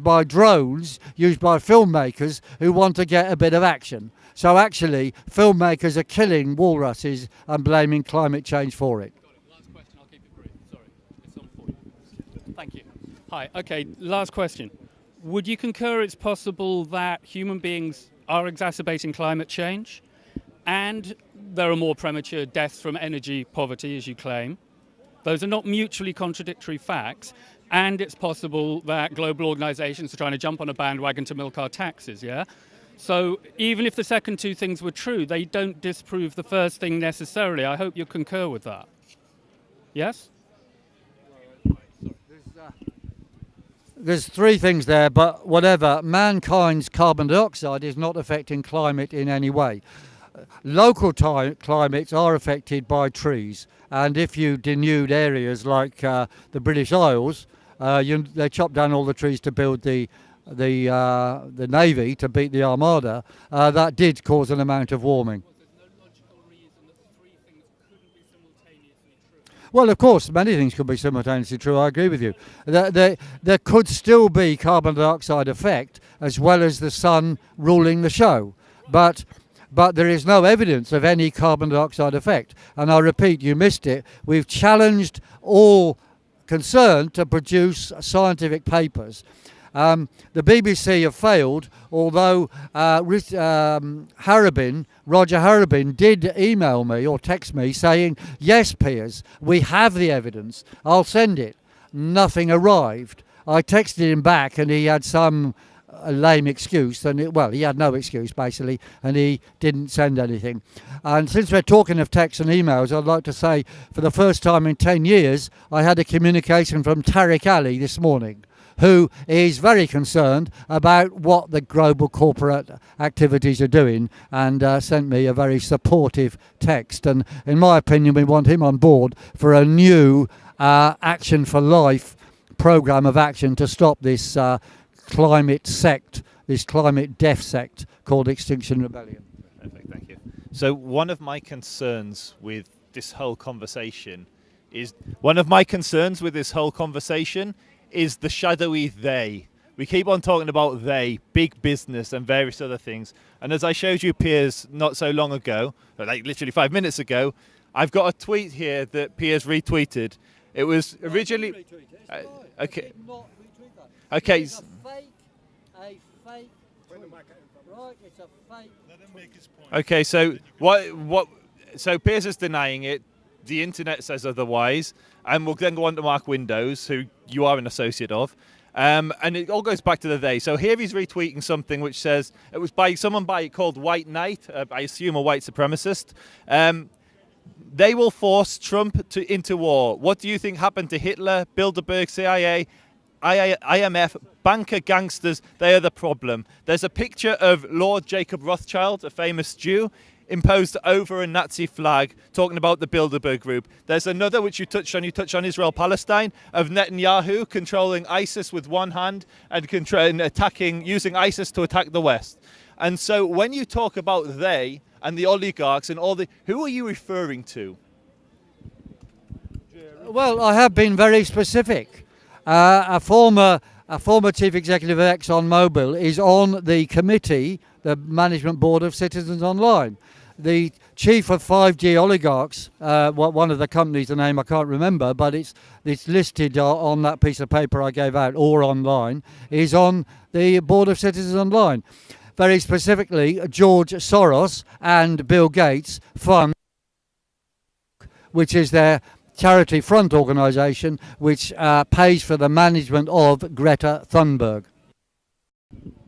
by drones used by filmmakers who want to get a bit of action. So actually, filmmakers are killing walruses and blaming climate change for it. Last question, I'll keep it brief. Sorry, it's on for you. Thank you. Hi, okay, last question. Would you concur it's possible that human beings are exacerbating climate change and there are more premature deaths from energy poverty, as you claim? Those are not mutually contradictory facts, and it's possible that global organizations are trying to jump on a bandwagon to milk our taxes, yeah? So even if the second two things were true, they don't disprove the first thing necessarily. I hope you concur with that. Yes? There's three things there, but whatever. Mankind's carbon dioxide is not affecting climate in any way. Local climates are affected by trees, and if you denude areas like the British Isles, they chop down all the trees to build the navy to beat the Armada. That did cause an amount of warming. Well, of course, many things could be simultaneously true. I agree with you. There could still be carbon dioxide effect as well as the sun ruling the show, but there is no evidence of any carbon dioxide effect. And I repeat, you missed it. We've challenged all concerned to produce scientific papers. The BBC have failed, although Roger Harrabin did email me or text me saying, yes, Piers, we have the evidence, I'll send it. Nothing arrived. I texted him back and he had some lame excuse, and he had no excuse basically, and he didn't send anything. And since we're talking of texts and emails, I'd like to say for the first time in 10 years I had a communication from Tariq Ali this morning, who is very concerned about what the global corporate activities are doing, and sent me a very supportive text. And in my opinion, we want him on board for a new Action for Life programme of action to stop this climate sect, this climate death sect called Extinction Rebellion. Perfect, thank you. So one of my concerns with this whole conversation is the shadowy they. We keep on talking about they, big business and various other things. And as I showed you, Piers, not so long ago, like literally 5 minutes ago, I've got a tweet here that Piers retweeted. It was originally... okay. Okay. It's a fake tweet. Right, it's a fake. Let him make his point. Okay, so so Piers is denying it. The internet says otherwise, and we'll then go on to Mark Windows, who you are an associate of, and it all goes back to the they. So here he's retweeting something which says it was by someone called White Knight, I assume a white supremacist. They will force Trump into war. What do you think happened to Hitler, Bilderberg, CIA, IMF, banker gangsters? They are the problem. There's a picture of Lord Jacob Rothschild, a famous Jew, imposed over a Nazi flag, talking about the Bilderberg group. There's another which you touched on Israel-Palestine, of Netanyahu controlling ISIS with one hand and using ISIS to attack the West. And so when you talk about they and the oligarchs and who are you referring to? Well, I have been very specific. A former chief executive of ExxonMobil is on the committee, the management board of Citizens Online. The chief of 5G oligarchs, one of the companies, the name I can't remember, but it's listed on that piece of paper I gave out, or online, is on the board of Citizens Online. Very specifically, George Soros and Bill Gates fund, which is their charity front organisation, which pays for the management of Greta Thunberg.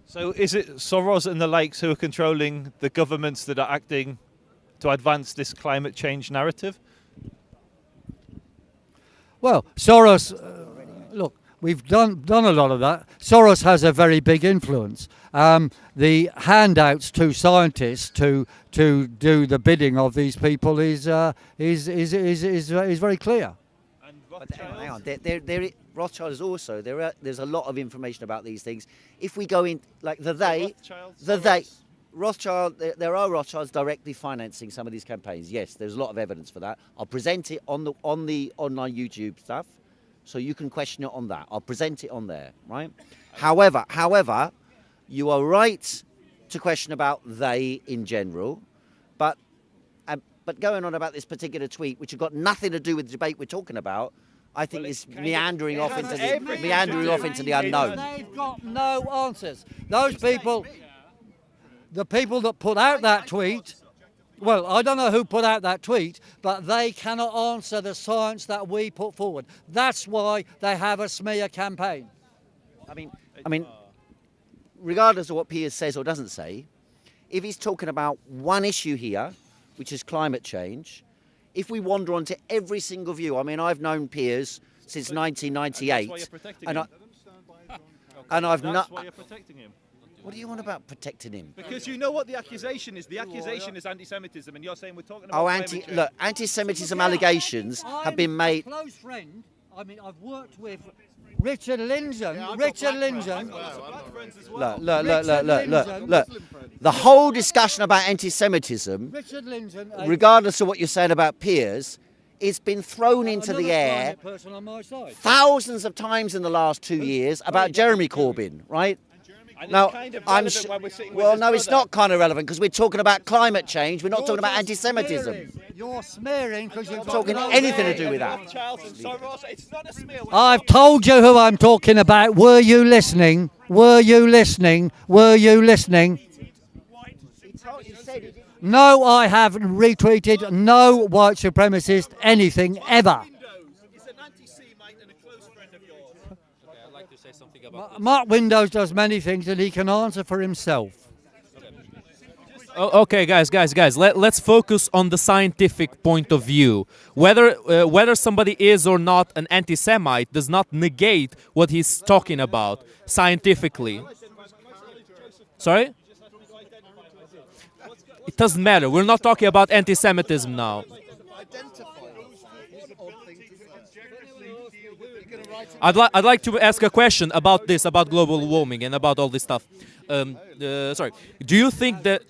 So is it Soros and the likes who are controlling the governments that are acting to advance this climate change narrative? Well, Soros, look, we've done a lot of that. Soros has a very big influence. The handouts to scientists to do the bidding of these people is very clear. But hang on, Rothschild is also there's a lot of information about these things. If we go in like Rothschild, there are Rothschilds directly financing some of these campaigns. Yes, there's a lot of evidence for that. I'll present it on the online YouTube stuff, so you can question it on that. I'll present it on there, right? However, you are right to question about they in general, but going on about this particular tweet, which has got nothing to do with the debate we're talking about, I think is meandering off into the unknown. They've got no answers. Those people, the people that put out that tweet, well, I don't know who put out that tweet, but they cannot answer the science that we put forward. That's why they have a smear campaign. I mean, regardless of what Piers says or doesn't say, if he's talking about one issue here, which is climate change, if we wander onto every single view, I mean, I've known Piers since 1998, and I've not. That's why you're protecting him. What do you want about protecting him? Because you know what the accusation is. The accusation is anti-Semitism, and you're saying we're talking about. Anti-Semitism allegations have been made. I'm a close friend. I mean, I've worked with Richard Lindzen. Look. The whole discussion about anti-Semitism, regardless of what you're saying about Piers, it's been thrown into the air thousands of times in the last 2 years about Jeremy Corbyn, right? No, kind of I'm relevant when we're sitting with well, this no, it's brother. not kind of relevant because we're talking about climate change. We're not talking about anti-Semitism. You're smearing because you're Talking anything to do with that. Charlton, sorry, Ross, it's not a smear. I've told you who I'm talking about. Were you listening? Were you listening? Were you listening? No, I haven't retweeted no white supremacist anything ever. Mark Windows does many things and he can answer for himself. Okay, guys. Let's focus on the scientific point of view. Whether somebody is or not an anti-Semite does not negate what he's talking about scientifically. Sorry? It doesn't matter. We're not talking about anti-Semitism now. I'd like to ask a question about this, about global warming and about all this stuff. Sorry. Do you think that...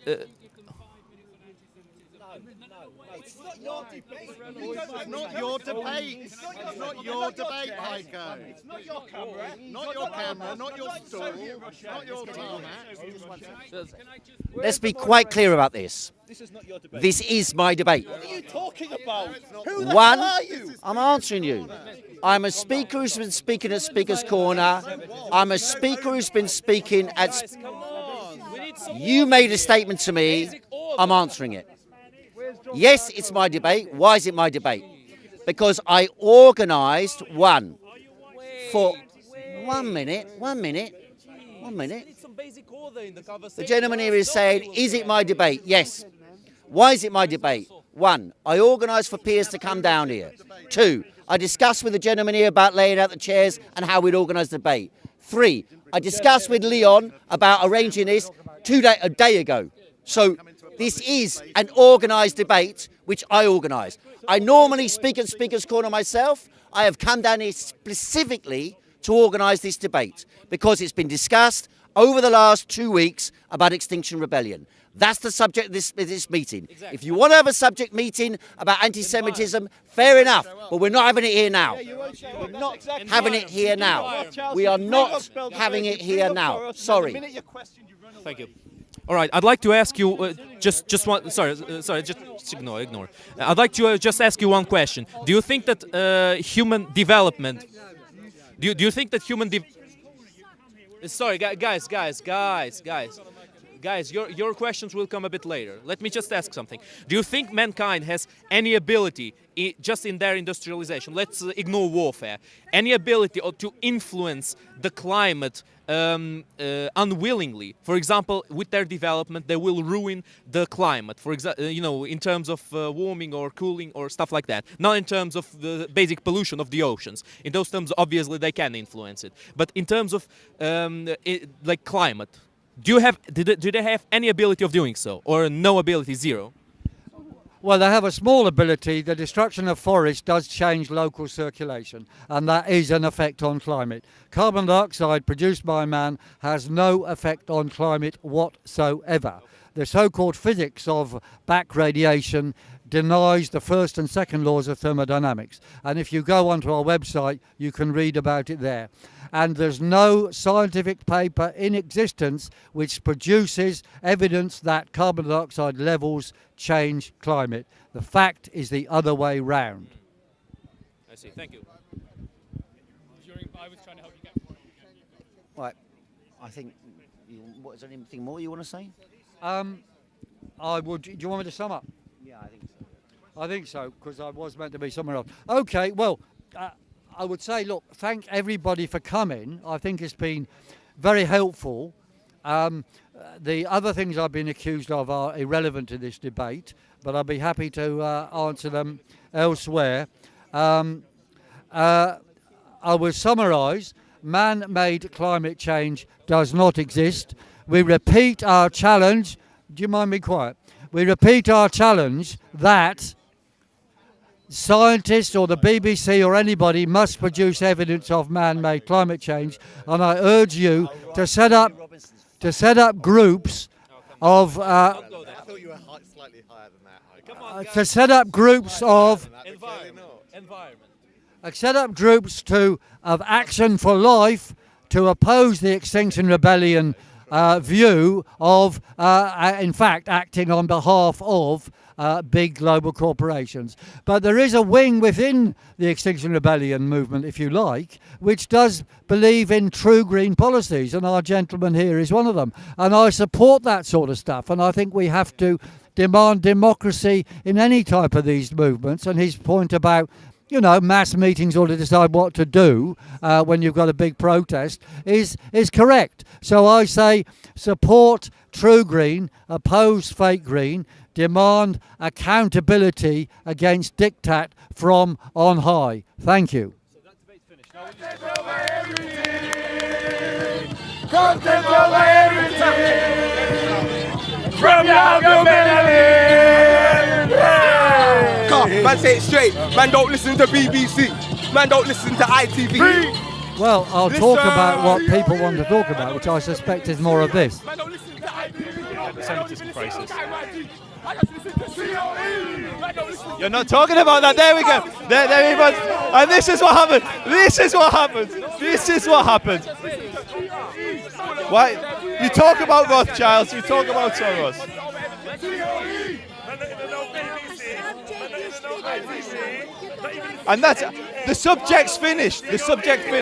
It's not your debate. It's not your debate, Heiko. It's not your camera. Not your camera. Not your stool. Not your tarmac. Let's be quite clear about this. This is my debate. What are you talking about? Who the One, hell are you? I'm answering you. I'm a speaker who's been speaking at Speaker's Corner. I'm a speaker who's been speaking at... You made a statement to me. I'm answering it. Yes, it's my debate. Why is it my debate? Because I organised one for 1 minute. The gentleman here is saying, is it my debate? Yes. Why is it my debate? 1, I organised for peers to come down here. 2, I discussed with the gentleman here about laying out the chairs and how we'd organise the debate. 3, I discussed with Leon about arranging this a day ago. So this is an organised debate which I organised. I normally speak at Speaker's Corner myself. I have come down here specifically to organise this debate because it's been discussed over the last 2 weeks about Extinction Rebellion. That's the subject of this meeting. Exactly. If you want to have a subject meeting about anti-Semitism, fair enough, but we're not having it here now. We're not having it here now. We are not having it here now. Sorry. Thank you. All right, I'd like to ask you just one. Sorry, just ignore. I'd like to just ask you one question. Do you think that human development? Do you think that human? Sorry, guys, your questions will come a bit later. Let me just ask something. Do you think mankind has any ability, just in their industrialization, let's ignore warfare, any ability to influence the climate unwillingly? For example, with their development, they will ruin the climate. For example, in terms of warming or cooling or stuff like that. Not in terms of the basic pollution of the oceans. In those terms, obviously, they can influence it. But in terms of like climate. Do they have any ability of doing so, or no ability, zero? Well, they have a small ability. The destruction of forests does change local circulation, and that is an effect on climate. Carbon dioxide produced by man has no effect on climate whatsoever. The so-called physics of back radiation denies the first and second laws of thermodynamics. And if you go onto our website, you can read about it there. And there's no scientific paper in existence which produces evidence that carbon dioxide levels change climate. The fact is the other way round. I see. Thank you. I was trying to help you get. Right. I think. Is there anything more you want to say? I would. Do you want me to sum up? Yeah, I think so. I think so, because I was meant to be somewhere else. Okay, well, I would say, look, thank everybody for coming. I think it's been very helpful. The other things I've been accused of are irrelevant to this debate, but I'll be happy to answer them elsewhere. I will summarise. Man-made climate change does not exist. We repeat our challenge. Do you mind me quiet? We repeat our challenge that scientists or the BBC or anybody must produce evidence of man-made climate change, and I urge you to set up groups of to set up groups of of Action for Life to oppose the Extinction Rebellion view of, in fact, acting on behalf of big global corporations. But there is a wing within the Extinction Rebellion movement, if you like, which does believe in true green policies, and our gentleman here is one of them. And I support that sort of stuff, and I think we have to demand democracy in any type of these movements. And his point about, you know, mass meetings or to decide what to do when you've got a big protest is correct. So I say support true green, oppose fake green, demand accountability against diktat from on high. Thank you. Content over everything. From now to Man, say it straight. Man, don't listen to BBC. Man, don't listen to ITV. Well, I'll talk about what people want to talk about, which I suspect is more of this. Anti-Semitism crisis. You're not talking about that. There we go. There he was. And this is what happened. This is what happened. This is what happened. Why? You talk about Rothschilds. You talk about Soros. And that's the subject's finished. The subject finished.